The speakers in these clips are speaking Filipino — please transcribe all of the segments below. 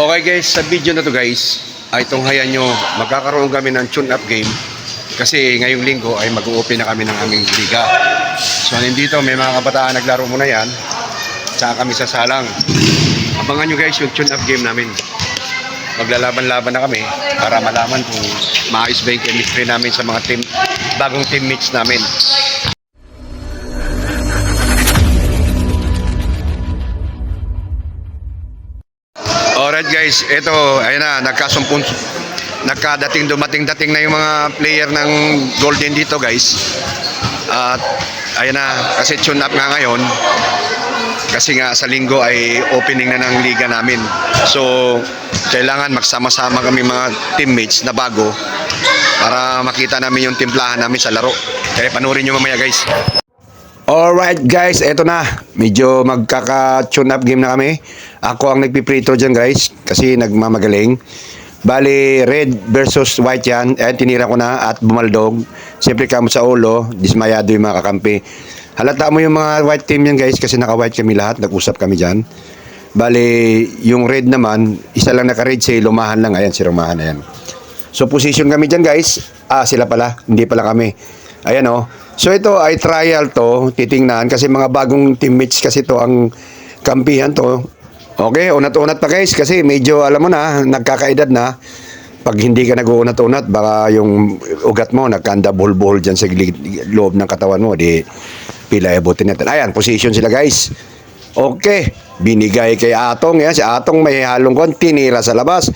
Okay guys, sa video na to guys, ay tunghayan nyo, magkakaroon kami ng tune-up game kasi ngayong linggo ay mag-open na kami ng aming liga. So nandito may mga kabataan naglaro muna yan, saka kami sasalang. Abangan nyo guys yung tune-up game namin. Maglalaban-laban na kami para malaman kung maayos ba yung chemistry namin sa mga team, bagong teammates namin. Alright guys, ito, ayun na, dumating na yung mga player ng Golden dito guys. At ayun na, kasi tune up nga ngayon. Kasi nga sa linggo ay opening na ng liga namin. So, kailangan magsama-sama kami mga teammates na bago para makita namin yung timplahan namin sa laro. Kaya panurin nyo mamaya guys. Alright guys, eto na. Medyo magkaka-tune up game na kami. Ako ang nagpiprito dyan guys kasi nagmamagaling. Bali, red versus white yan. Ayan, tinira ko na at bumaldog. Siyempre kamo sa ulo, dismayado yung mga kakampi. Halata mo yung mga white team yan guys kasi naka-white kami lahat. Nag-usap kami dyan. Bali, yung red naman, isa lang naka-red si Lumahan lang. Ayan, si Lumahan na yan. So, position kami dyan guys. Sila pala. Hindi pala kami. Ayan o. So ito ay trial to, titingnan kasi mga bagong teammates kasi to ang kampihan to. Okay, unat-unat pa guys kasi medyo alam mo na, nagkakaedad na. Pag hindi ka nag-uunat-unat, baka yung ugat mo nagkanda buhol-buhol dyan sa loob ng katawan mo. Di pila abutin natin. Ayan, position sila guys. Okay, binigay kay Atong. Yan, si Atong may halong kon, tinira sa labas.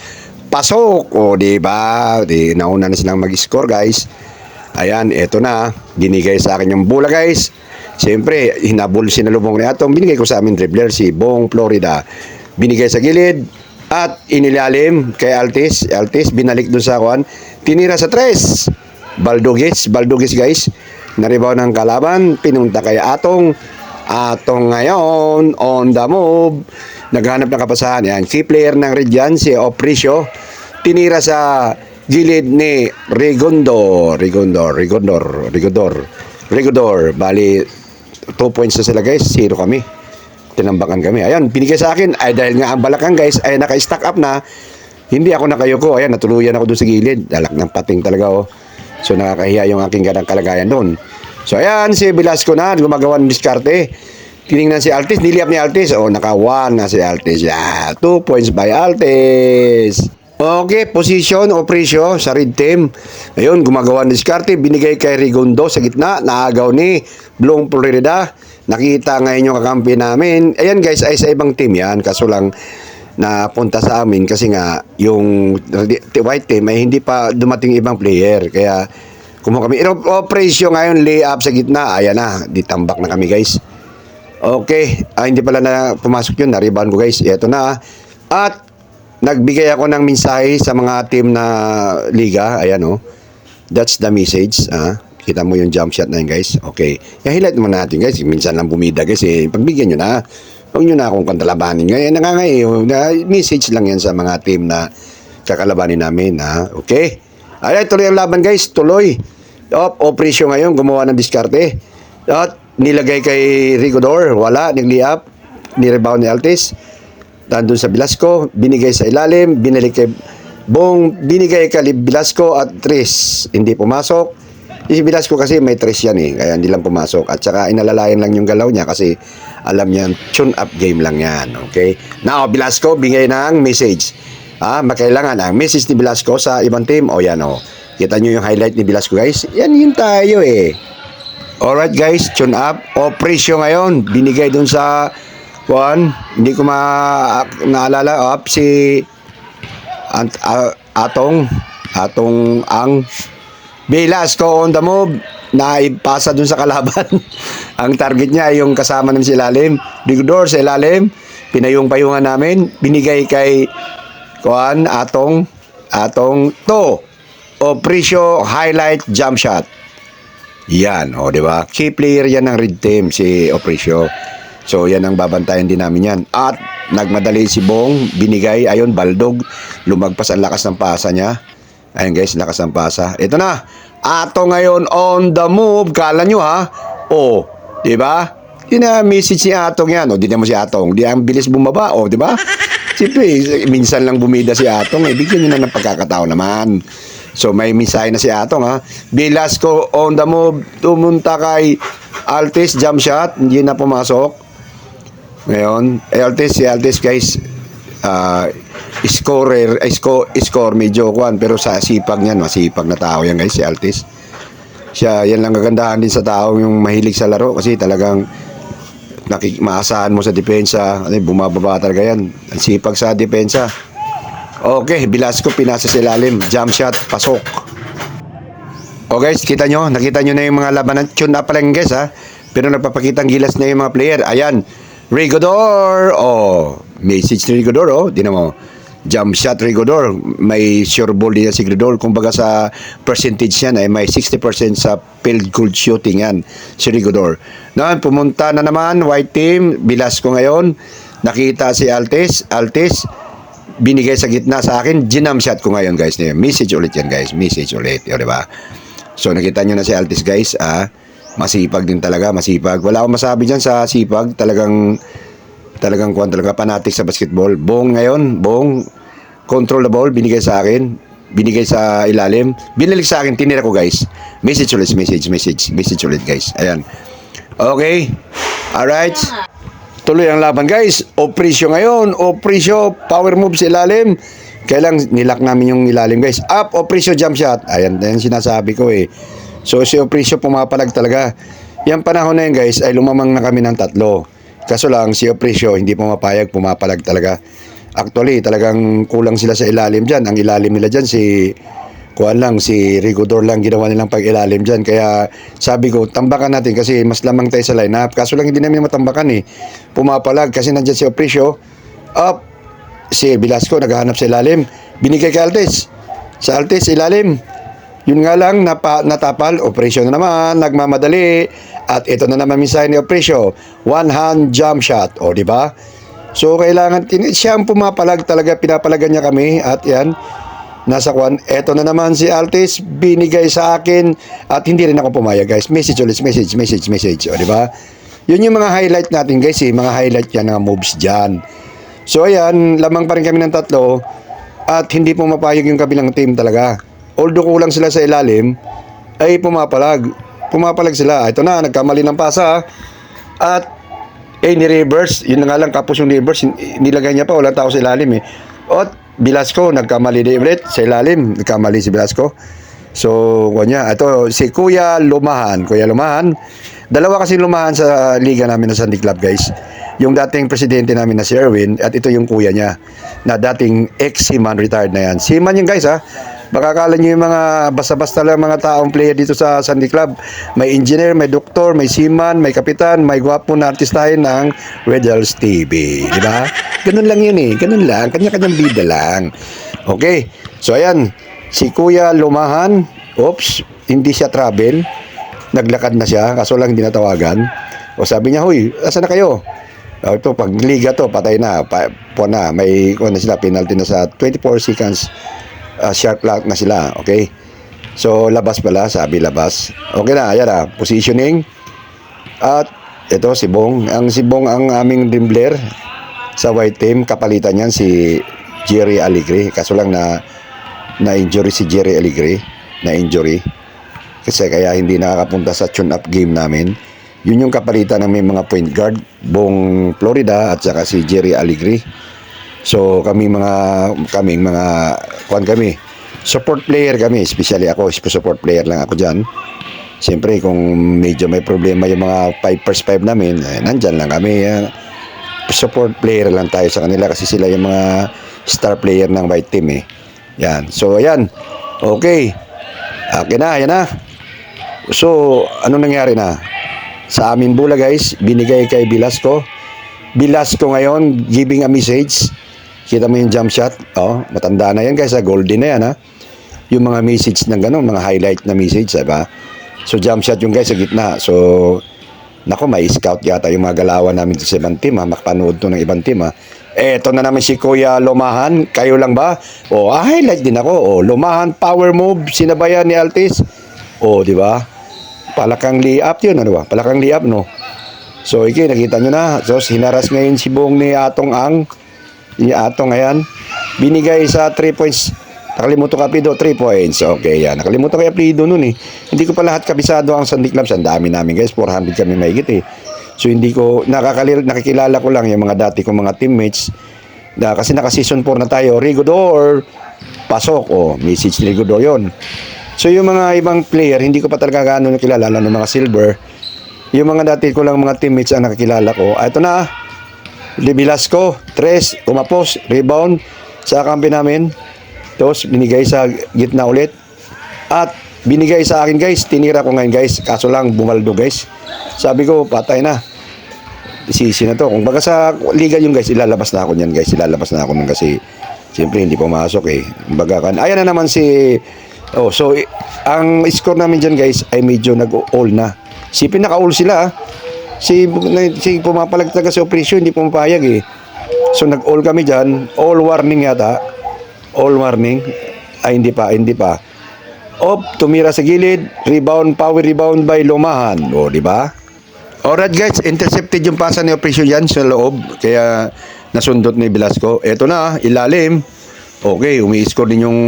Pasok. O, di ba? Di nauna na silang mag-score guys. Ayan, eto na. Binigay sa akin yung bola guys. Siyempre, hinabol sinalubong ni Atong. Binigay ko sa amin dribbler si Bong Florida. Binigay sa gilid. At inilalim kay Altis. Altis, binalik dun sa kuan. Tinira sa tres. Baldugis guys. Naribaw ng kalaban. Pinunta kay Atong. Atong ngayon, on the move. Naghanap ng kapasahan. Yan, key player ng Red yan, si Opricio. Tinira sa gilid ni Rigondor. Bali 2 points na sila guys, 0 kami. Tinambakan kami. Ayan, binigay sa akin ay dahil nga ang balakang guys ay naka-stack up na. Hindi ako nakayuko. Ayan, natuluyan ako doon sa gilid. Dalak ng pating talaga oh. So nakakahiya yung aking ganang kalagayan doon. So ayan, si Velasco na gumagawa ng diskarte. Tiningnan si Altis, niliap ni Altis. Oh, naka-1 na si Altis. Yeah, 2 points by Altis. Okay, position o presyo sa red team. Ayun, gumagawa ng diskarte. Binigay kay Rigondo sa gitna. Naagaw ni Blong Florida. Nakita ngayon yung kakampi namin. Ayan guys, ay sa ibang team yan. Kaso lang napunta sa amin kasi nga yung white team ay hindi pa dumating ibang player. Kaya kumuha kami. O presyo ngayon, lay up sa gitna. Ayan na, ditambak na kami guys. Okay, hindi pala na pumasok yun. Nariban ko guys. Ito na. At nagbigay ako ng mensahe sa mga team na liga. Ayan oh. That's the message. Kita mo yung jump shot na yun guys. Okay. I-highlight naman natin guys. Minsan lang bumida guys. Pagbigyan nyo na. Huwag nyo na akong kantalabanin. Ngayon message lang yan sa mga team na kakalabanin namin. Okay. Ayan, tuloy ang laban guys. Tuloy. Operation ngayon. Gumawa ng diskarte. At nilagay kay Rigodor. Wala. Nag-liap. Nirebound ni Altis. Nandun sa Velasco, binigay sa ilalim, binalik kay Bong, binigay kay Velasco at Tris. Hindi pumasok. Si Velasco kasi may Tris yan kaya hindi lang pumasok. At saka inalalayan lang yung galaw niya kasi alam niya, tune up game lang yan. Okay? Now, Velasco, bigay ng message. Makailangan ang message ni Velasco sa ibang team. O yan o. Kita nyo yung highlight ni Velasco guys. Yan yun tayo Alright guys, tune up. O presyo ngayon, binigay dun sa hindi ko naalala si Atong ang Velasco on the move na ipasa dun sa kalaban. Ang target niya ay yung kasama namin sa ilalim. Rigor sa ilalim, pinayong-payungan namin, binigay kay Atong to Opricio highlight jump shot. Yan, di ba? Key player yan ng red team si Opricio. So, yan ang babantayan din namin yan. At, nagmadali si Bong, binigay, ayun, baldog, lumagpas ang lakas ng pasa niya. Ayun guys, lakas ng pasa. Ito na, Ato ngayon on the move, kala nyo di ba? Yun na message si Atong yan. Di naman si Atong, di ang bilis bumaba, di ba? Siyempre, minsan lang bumida si Atong, bigyan nyo na ng pagkakataon naman. So, may mensahe na si Atong, ha. Velasco on the move, tumunta kay Altis, jump shot, hindi na pumasok. Ngayon, si Altis, guys, score medyo kwan, pero sa sipag niyan, masipag na tao yan, guys, si Altis. Siya, yan lang kagandahan din sa tao yung mahilig sa laro kasi talagang maasahan mo sa depensa, bumababa talaga yan. Ang sipag sa depensa. Okay, Velasco pinasa sa ilalim, jump shot, pasok. O guys, nakita nyo na yung mga labanan. Tune na pala yung guys, ha. Pero nagpapakitang gilas na yung mga player. Ayan, Rigodor. Message ni Rigodor, di na mo. Jump shot Rigodor, may sure ball din si Rigodor. Kumbaga sa percentage yan ay may 60% sa field goal shooting yan si Rigodor. Noon, pumunta na naman white team, Velasco ngayon. Nakita si Altis, binigay sa gitna sa akin, ginam shot ko ngayon guys. Message ulit yan guys, message ulit, di ba? So nakita nyo na si Altis guys, masipag din talaga, masipag. Wala akong masabi dyan sa sipag, talagang fanatic sa basketball. Bong ngayon, control the ball, binigay sa akin, binigay sa ilalim, binalik sa akin, tinira ko guys. Message ulit guys. Ayan. Okay. Alright. Tuloy ang laban guys. Opresyo ngayon. Opresyo, power move sa ilalim. Kailang nilak namin yung ilalim guys. Up, Opresyo, jump shot. Ayan sinasabi ko eh. So si Opresyo pumapalag talaga. Yung panahon na yun guys ay lumamang na kami ng 3. Kaso lang, si Opresyo, hindi pumapayag, pumapalag talaga. Actually, talagang kulang sila sa ilalim dyan. Ang ilalim nila dyan, si Rigodor lang ginawa nilang pag-ilalim dyan. Kaya sabi ko, tambakan natin kasi mas lamang tayo sa lineup. Kaso lang, hindi namin matambakan eh. Pumapalag kasi nandyan si Opresyo. Up, si Velasco, naghahanap sa ilalim. Binigay kay Altis. Sa Altis, ilalim. Yun nga lang, natapal, Opresyo na naman, nagmamadali. At ito na naman minsan ni Opresyo, one hand jump shot, di ba? So kailangan siya ang pumapalag talaga, pinapalagan niya kami at yan nasa kwan. Ito na naman si Altis, binigay sa akin at hindi rin ako pumayag guys. Message, di ba? Yun yung mga highlight natin guys, mga highlight yan ng moves diyan. So ayan, lamang pa rin kami ng 3 at hindi pumapayag yung kabilang team talaga. Although kulang sila sa ilalim, ay pumapalag sila. Ito na, nagkamali ng pasa. At, ni-reverse. Yun nga lang, kapos yung reverse. Nilagay niya pa, walang tao sa ilalim eh. At, Velasco, nagkamali din ulit sa ilalim. Nagkamali si Velasco. So, ito, si Kuya Lumahan. Dalawa kasi Lumahan sa liga namin na Sandy Club, guys. Yung dating presidente namin na si Erwin, at ito yung kuya niya, na dating ex-seaman, retired na yan. Seaman yung guys, ha? Baka akala nyo yung mga basta-basta lang mga taong player dito sa Sandy Club. May engineer, may doktor, may seaman, may kapitan, may gwapo na artistahin ng Red Hills TV. Di ba? Ganun lang yun eh. Ganun lang. Kanya-kanyang bida lang. Okay. So, ayan. Si Kuya Lumahan, hindi siya travel. Naglakad na siya, kaso lang hindi natawagan. O sabi niya, huy, asa na kayo? Ito, pag liga to, patay na. May sila, penalty na sa 24 seconds. Sharp clock na sila, okay? So, labas pala, sabi labas. Okay na, ayan na, positioning. At, ito, si Bong. Si Bong ang aming dribbler sa white team. Kapalitan niyan si Jerry Aligre. Kaso lang na-injury si Jerry Aligre. Na-injury. Kasi kaya hindi nakakapunta sa tune-up game namin. Yun yung kapalitan ng may mga point guard. Bong Florida at saka si Jerry Aligre. So kami support player kami, especially ako, support player lang ako diyan. Siyempre kung medyo may problema yung mga 5x5 namin, nandyan lang kami. Support player lang tayo sa kanila kasi sila yung mga star player ng white team eh. Yan. So ayan. Okay. Akin na, yan na. So ano nangyari na? Sa amin bola guys, binigay kay Velasco. Velasco ngayon giving a message. Kita mo yung jump shot? Matanda na yan guys, golden na yan ha. Yung mga message ng gano'n, mga highlight na message, diba? So jump shot yung guys sa gitna. So, nako, may scout yata yung mga galawan namin sa ibang team ha. Makapanood to ng ibang team ha. Eto na naman si Kuya Lumahan. Kayo lang ba? Highlight din ako. Lumahan, power move, sinabayan ni Altis. Diba? Palakang layup yun, ano ba? Palakang layup, no? So, nakita nyo na. So, hinaras ngayon si Bong ni Atong ang Yung Atong, ayan. Binigay sa 3 points. Nakalimutan ka, Pido, 3 points. Okay, yan. Nakalimutan ko yung Pido nun eh. Hindi ko pa lahat kabisado ang Sandy Clubs. Ang dami namin guys, 400 kami mahigit eh. So hindi ko, nakikilala ko lang yung mga dati kong mga teammates. Kasi naka-season 4 na tayo. Rigodor, pasok. Message ni Rigodor yun. So yung mga ibang player, hindi ko pa talaga gaano nakilala ng mga silver. Yung mga dati ko lang mga teammates ang nakikilala ko. Ito na, Velasco, Tres, umapos, rebound sa kampi namin. Tapos binigay sa gitna ulit. At binigay sa akin guys, tinira ko ngayon guys. Kaso lang bumaldo guys. Sabi ko, patay na. Sisi na to. Kung baga sa liga yung guys, ilalabas na ako niyan guys. Ilalabas na ako nun kasi siyempre hindi pumasok eh. Baga kan. Ayan na naman si so ang score namin dyan guys ay medyo nag-all na. Si pinaka-all sila. Si pumapalag talaga sa operasyon, hindi pumapayag eh. So nag-all kami dyan. All warning yata. All warning. Ay hindi pa. Tumira sa gilid. Rebound, power rebound by Lumahan. Di ba? Alright guys, intercepted yung pasa ni operasyon yan sa loob. Kaya nasundot ni Velasco. Eto na, ilalim. Okay, umi-score din yung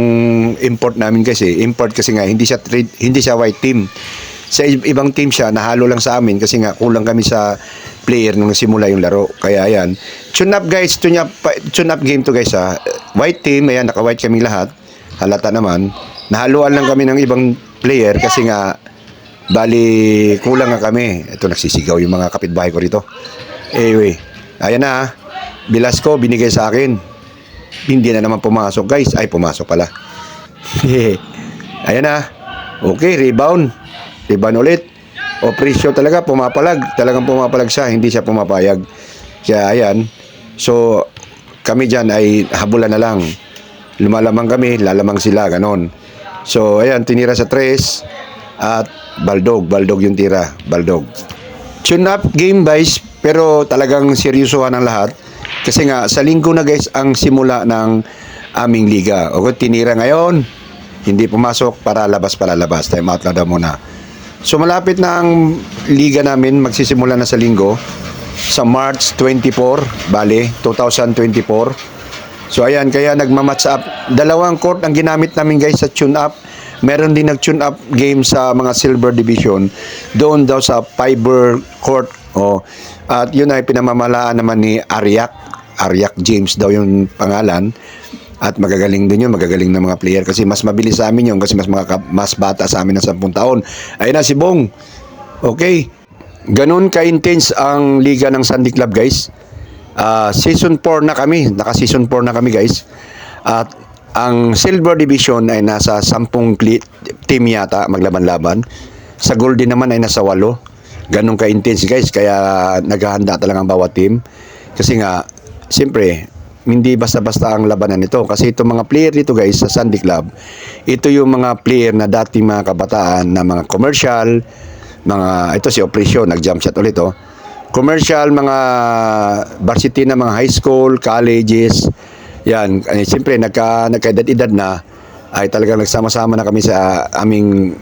import namin kasi. Import kasi nga, hindi siya white team. Sa ibang team siya, nahalo lang sa amin kasi nga kulang kami sa player nung simula yung laro. Kaya ayan. Tune up guys, tune up game to guys ha. White team, ayan, naka-white kami lahat. Halata naman. Nahaluan lang kami ng ibang player kasi nga bali kulang nga kami. Ito nagsisigaw yung mga kapitbahay ko rito. Anyway, ayan na. Velasco binigay sa akin. Hindi na naman pumasok guys. Ay pumasok pala. Ayan na. Okay, rebound. Rebound ulit. Operasyon talaga pumapalag. Talagang pumapalag siya. Hindi siya pumapayag. Kaya ayan. So kami dyan ay habulan na lang. Lumalamang kami, lalamang sila, ganon. So ayan, tinira sa 3 at Baldog yung tira, Baldog. Tune up game guys, pero talagang seryosohan ang lahat. Kasi nga, sa linggo na guys, ang simula ng aming liga. O tinira ngayon, hindi pumasok, paralabas. Time out na daw muna. So malapit na ang liga namin, magsisimula na sa linggo, sa March 24, bale, 2024. So ayan, kaya nagmamatch up. 2 court ang ginamit namin guys sa tune up. Meron din nag-tune up game sa mga silver division doon daw sa fiber court. At yun ay pinamamalaan naman ni Ariak James daw yung pangalan. At magagaling din yun, magagaling na mga player kasi mas mabilis sa amin yun kasi mas bata sa amin ng 10 taon. Ayun na si Bong. Okay. Ganun ka-intense ang liga ng Sandy Club guys. Season 4 na kami. Naka-season 4 na kami guys. At ang Silver Division ay nasa 10 team yata maglaban-laban. Sa Golden naman ay nasa 8. Ganun ka-intense guys. Kaya naghahanda talaga ang bawat team. Kasi nga, siyempre, hindi basta-basta ang labanan nito. Kasi itong mga player dito guys sa Sandy Club, ito yung mga player na dating mga kabataan na mga commercial, ito si Operation, nag-jump shot ulit commercial, mga varsity na mga high school, colleges. Yan, siyempre nagkaedad-edad na ay talagang nagsama-sama na kami sa aming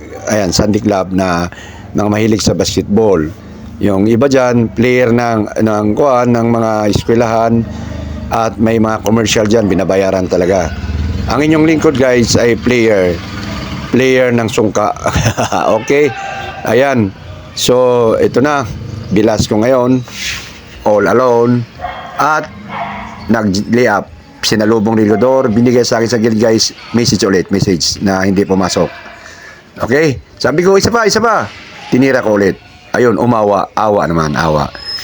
Sandy Club na mga mahilig sa basketball. Yung iba diyan, player ng mga eskwelahan at may mga commercial diyan binabayaran talaga. Ang inyong lingkod guys ay player ng sungka. Okay? Ayan. So, ito na. Velasco ngayon, all alone, at nag-layup. Sinalubong Rigodor, binigay sa akin sa gilid guys, message na hindi pumasok. Okay? Sabi ko, isa pa. Tinira ko ulit. Ayun, awa naman.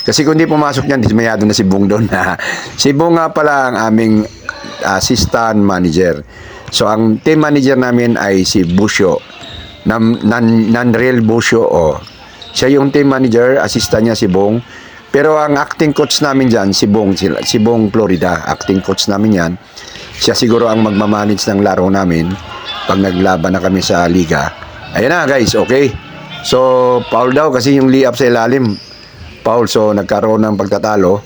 Kasi kung hindi pumasok yan, dismayado na si Bong doon. Si Bong nga pala ang aming assistant manager. So, ang team manager namin ay si Busio. Nanreal Busio. Siya yung team manager, assistant niya si Bong. Pero ang acting coach namin dyan, si Bong Florida, acting coach namin yan. Siya siguro ang magmamanage ng laro namin pag naglaban na kami sa liga. Ayan na guys, okay. So, foul daw kasi yung layup sa ilalim. Foul, so nagkaroon ng pagtatalo.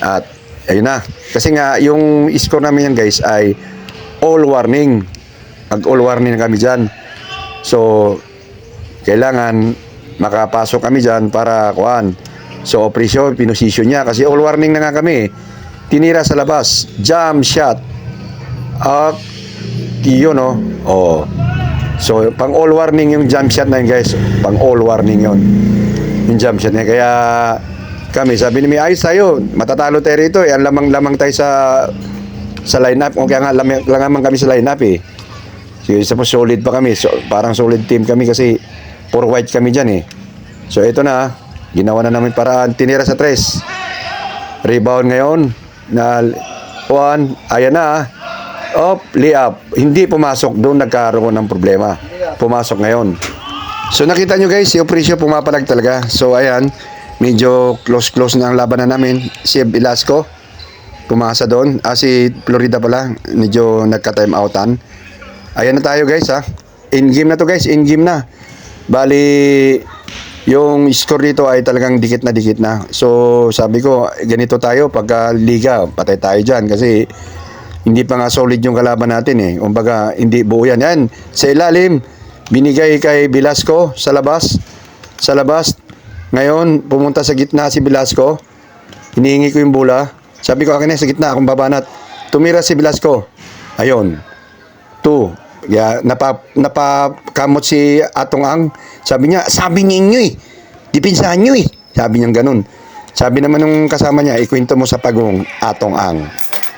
At ayun na. Kasi nga, yung score namin yan guys ay all warning. All warning na kami dyan. So, kailangan makapasok kami dyan para kuhaan. So, operasyon, pinosisyon niya. Kasi all warning na nga kami. tinira sa labas. Jump shot. At yun oh. So, pang all warning yung jump shot na yun, guys. Pang all warning yun. Yung jump shot na yun. Kaya kami, sabi ni May, ayos tayo. Matatalo tayo rito. Ang lamang-lamang tayo sa lineup. O kaya nga, langaman kami sa lineup eh. So, isa po solid pa kami. So, parang solid team kami kasi puro white kami dyan eh. So, ito na. Ginawa na namin paraan. Tinira sa 3. Rebound ngayon. Na 1. Ayan na. Layup. Hindi pumasok. Doon nagkaroon ng problema. Pumasok ngayon. So nakita nyo guys, si Opricio pumapalag talaga. So ayan, medyo close na ang labanan namin. Si Velasco, pumasa doon. Si Florida pala, medyo nagka-time outan. Ayan na tayo guys ha. In-game na to guys, in-game na. Bali, yung score dito ay talagang dikit na. So sabi ko, ganito tayo pagka liga, patay tayo dyan. Kasi hindi pa nga solid yung kalaban natin eh. Kumbaga, hindi buo yan. Yan, sa ilalim, binigay kay Velasco sa labas. Ngayon, pumunta sa gitna si Velasco. Hinihingi ko yung bola. Sabi ko, akin sa gitna, akong babanat. Tumira si Velasco. Ayun. 2. Yeah, napakamot si Atong Ang. Sabi niya, sabi ninyo eh. Dipinsahan nyo eh. Sabi niya ganun. Sabi naman nung kasama niya, ikwento mo sa pagong Atong Ang.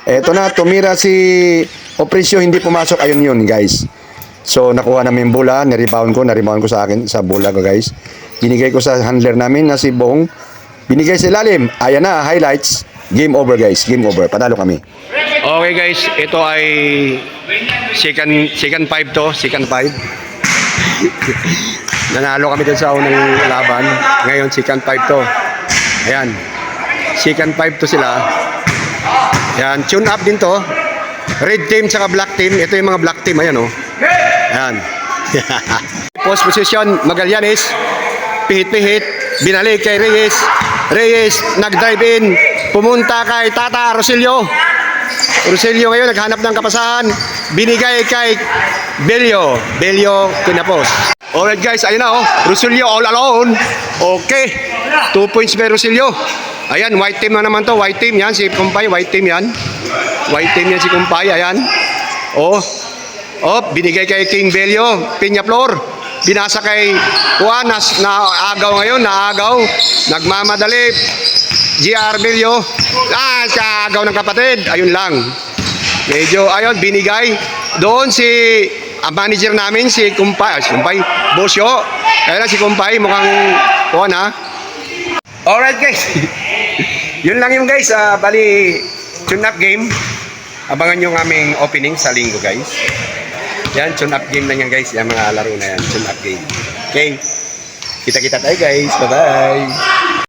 Eto na, tumira si Opricio, hindi pumasok. Ayun yun, guys. So, nakuha namin yung bola, na-rebound ko sa akin, sa bola ko, guys. Binigay ko sa handler namin na si Bong. Binigay sa ilalim. Ayan na, highlights. Game over, guys. Game over. Panalo kami. Okay, guys. Ito ay second 5 to. Second 5. Nanalo kami dun sa unang laban. Ngayon, second 5 to. Ayan. Second 5 to sila. Yan, tune up din to. Red team tsaka black team. Ito yung mga black team. Ayan Ayan. Post position, Magallanes. Pihit-pihit. Binalik kay Reyes. Reyes, nag-drive in. Pumunta kay Tata Rosilio. Rosilio ngayon, naghanap ng kapasahan. Binigay kay Belio. Belio, kinapos. Alright guys, ayun na Rosilio all alone. Okay. 2 points by Rosilio. Ayan, white team na naman to. White team yan, si Kumpay. White team yan. White team yan si Kumpay. Ayan. Binigay kay King Belio. Peñaflor. Binasa kay Juan. Naagaw ngayon. Naagaw. Nagmamadali. GR Belio. Sa agaw ng kapatid. Ayun lang. Medyo, ayun, binigay. Doon si manager namin, si Kumpay. Kumpay. Bosyo. Ayan si Kumpay. Mukhang Juan Alright guys. Yun lang yung guys. Bali, tune up game. Abangan nyo ng aming opening sa linggo guys. Yan, tune up game na yan guys. Yan mga laro na yan. Tune up game. Okay. Kita-kita tayo guys. Bye-bye.